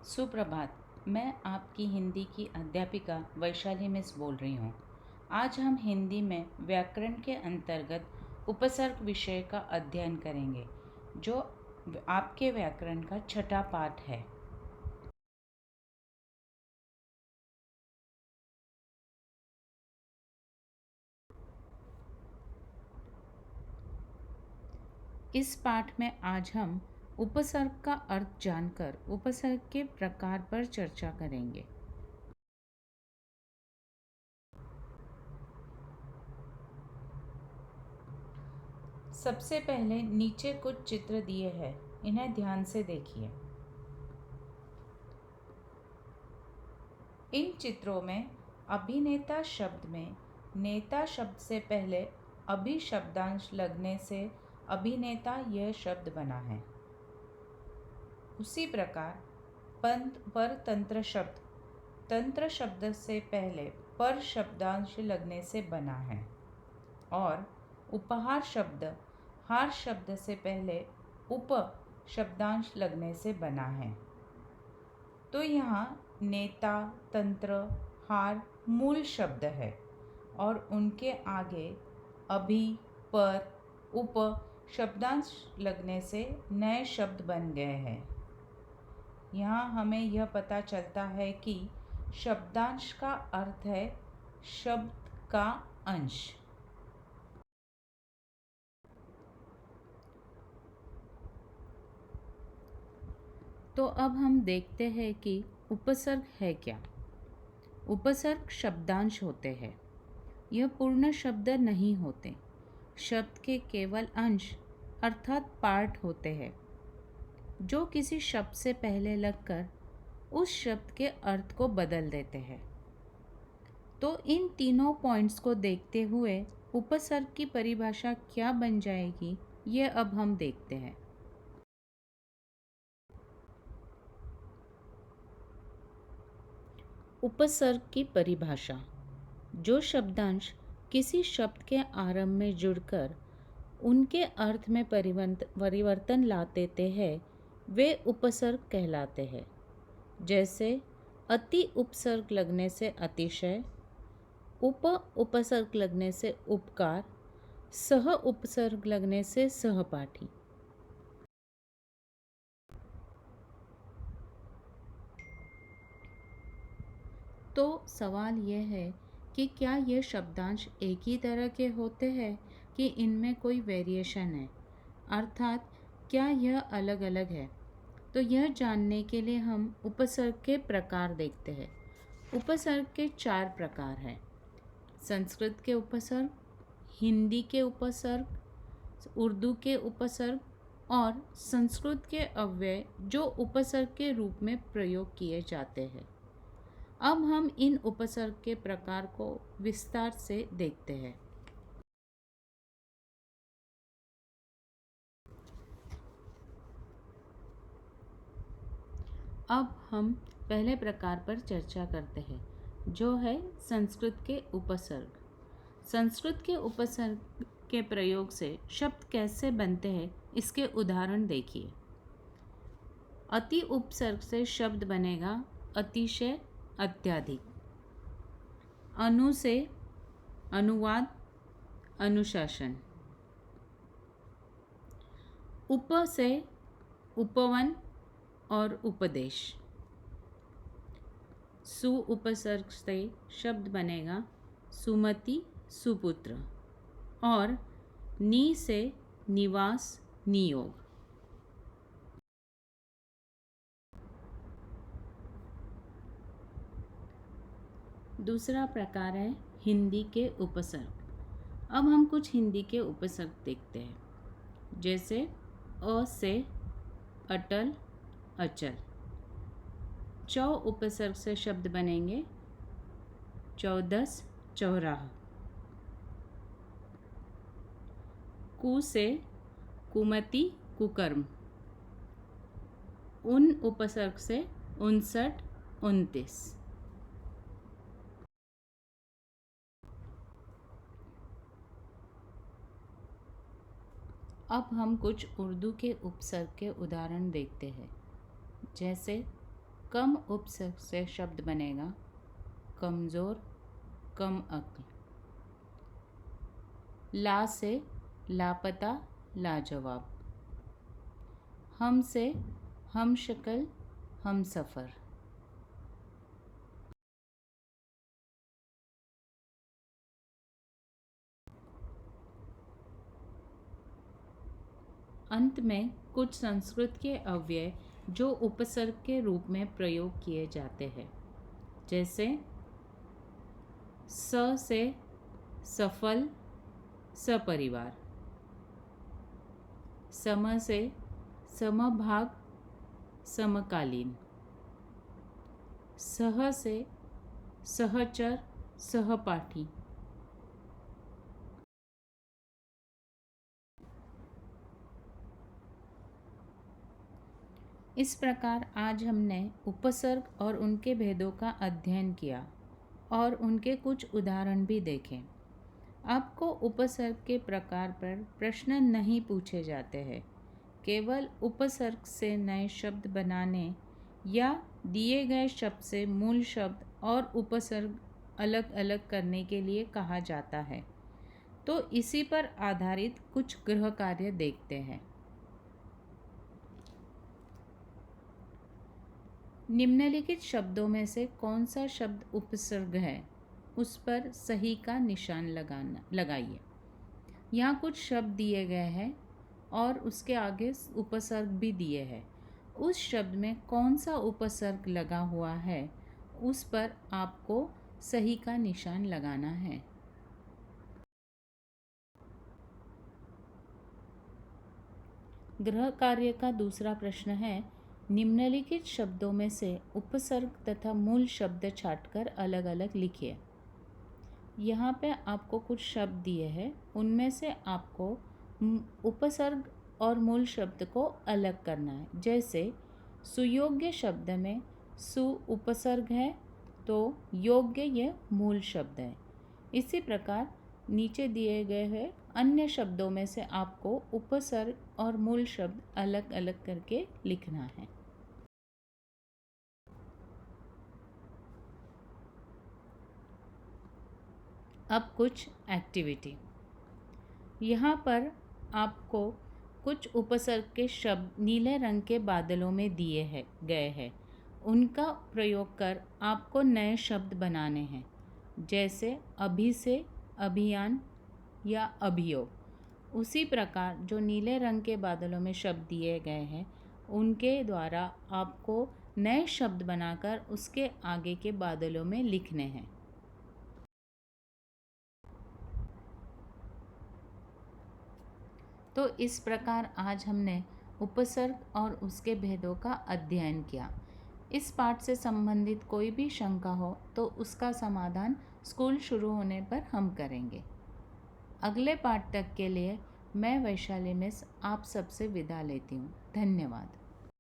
सुप्रभात। मैं आपकी हिंदी की अध्यापिका वैशाली मिस बोल रही हूँ। आज हम हिंदी में व्याकरण के अंतर्गत उपसर्ग विषय का अध्ययन करेंगे, जो आपके व्याकरण का छठा पाठ है। इस पाठ में आज हम उपसर्ग का अर्थ जानकर उपसर्ग के प्रकार पर चर्चा करेंगे। सबसे पहले नीचे कुछ चित्र दिए हैं, इन्हें ध्यान से देखिए। इन चित्रों में अभिनेता शब्द में नेता शब्द से पहले अभि शब्दांश लगने से अभिनेता यह शब्द बना है। उसी प्रकार परतंत्र शब्द तंत्र शब्द से पहले पर शब्दांश लगने से बना है और उपहार शब्द हार शब्द से पहले उप शब्दांश लगने से बना है। तो यहाँ नेता तंत्र हार मूल शब्द है और उनके आगे अभि पर उप शब्दांश लगने से नए शब्द बन गए हैं। यहाँ हमें यह पता चलता है कि शब्दांश का अर्थ है शब्द का अंश। तो अब हम देखते हैं कि उपसर्ग है क्या। उपसर्ग शब्दांश होते हैं। यह पूर्ण शब्द नहीं होते। शब्द के केवल अंश अर्थात पार्ट होते हैं, जो किसी शब्द से पहले लगकर उस शब्द के अर्थ को बदल देते हैं। तो इन तीनों पॉइंट्स को देखते हुए उपसर्ग की परिभाषा क्या बन जाएगी, ये अब हम देखते हैं। उपसर्ग की परिभाषा: जो शब्दांश किसी शब्द के आरंभ में जुड़कर उनके अर्थ में परिवर्तन ला देते हैं, वे उपसर्ग कहलाते हैं। जैसे अति उपसर्ग लगने से अतिशय, उप उपसर्ग लगने से उपकार, सह उपसर्ग लगने से सहपाठी। तो सवाल यह है कि क्या यह शब्दांश एक ही तरह के होते हैं कि इनमें कोई वेरिएशन है, अर्थात क्या यह अलग अलग है। तो यह जानने के लिए हम उपसर्ग के प्रकार देखते हैं। उपसर्ग के 4 प्रकार हैं: संस्कृत के उपसर्ग, हिंदी के उपसर्ग, उर्दू के उपसर्ग और संस्कृत के अव्यय जो उपसर्ग के रूप में प्रयोग किए जाते हैं। अब हम इन उपसर्ग के प्रकार को विस्तार से देखते हैं। अब हम पहले प्रकार पर चर्चा करते हैं, जो है संस्कृत के उपसर्ग। संस्कृत के उपसर्ग के प्रयोग से शब्द कैसे बनते हैं, इसके उदाहरण देखिए। अति उपसर्ग से शब्द बनेगा अतिशय, अत्यधिक। अनु से अनुवाद, अनुशासन। उप से उपवन और उपदेश। सु उपसर्ग से शब्द बनेगा सुमति, सुपुत्र। और नी से निवास, नियोग। दूसरा प्रकार है हिंदी के उपसर्ग। अब हम कुछ हिंदी के उपसर्ग देखते हैं, जैसे अ से अटल, अचल। चौ उपसर्ग से शब्द बनेंगे चौदस, चौराहा। कु से कुमति, कुकर्म। उन उपसर्ग से 59, 29। अब हम कुछ उर्दू के उपसर्ग के उदाहरण देखते हैं, जैसे कम उपसर्ग से शब्द बनेगा कमज़ोर, कम अक्ल। ला से लापता, लाजवाब। हम से हम शक्ल, हम सफ़र। अंत में कुछ संस्कृत के अव्यय जो उपसर्ग के रूप में प्रयोग किए जाते हैं, जैसे स से सफल, सपरिवार। सम से समभाग, समकालीन। सह से सहचर, सहपाठी। इस प्रकार आज हमने उपसर्ग और उनके भेदों का अध्ययन किया और उनके कुछ उदाहरण भी देखे। आपको उपसर्ग के प्रकार पर प्रश्न नहीं पूछे जाते हैं, केवल उपसर्ग से नए शब्द बनाने या दिए गए शब्द से मूल शब्द और उपसर्ग अलग अलग करने के लिए कहा जाता है। तो इसी पर आधारित कुछ गृह कार्य देखते हैं। निम्नलिखित शब्दों में से कौन सा शब्द उपसर्ग है, उस पर सही का निशान लगाइए। यहाँ कुछ शब्द दिए गए हैं और उसके आगे उपसर्ग भी दिए हैं। उस शब्द में कौन सा उपसर्ग लगा हुआ है, उस पर आपको सही का निशान लगाना है। गृह कार्य का दूसरा प्रश्न है, निम्नलिखित शब्दों में से उपसर्ग तथा मूल शब्द छांटकर अलग अलग लिखिए। यहाँ पे आपको कुछ शब्द दिए हैं, उनमें से आपको उपसर्ग और मूल शब्द को अलग करना है। जैसे सुयोग्य शब्द में सु उपसर्ग है तो योग्य ये मूल शब्द है। इसी प्रकार नीचे दिए गए हैं अन्य शब्दों में से आपको उपसर्ग और मूल शब्द अलग अलग करके लिखना है। अब कुछ एक्टिविटी। यहाँ पर आपको कुछ उपसर्ग के शब्द नीले रंग के बादलों में दिए गए हैं। उनका प्रयोग कर आपको नए शब्द बनाने हैं, जैसे अभी से अभियान या अभियोग। उसी प्रकार जो नीले रंग के बादलों में शब्द दिए गए हैं, उनके द्वारा आपको नए शब्द बनाकर उसके आगे के बादलों में लिखने हैं। तो इस प्रकार आज हमने उपसर्ग और उसके भेदों का अध्ययन किया। इस पाठ से संबंधित कोई भी शंका हो तो उसका समाधान स्कूल शुरू होने पर हम करेंगे। अगले पाठ तक के लिए मैं वैशाली मिस आप सबसे विदा लेती हूँ। धन्यवाद।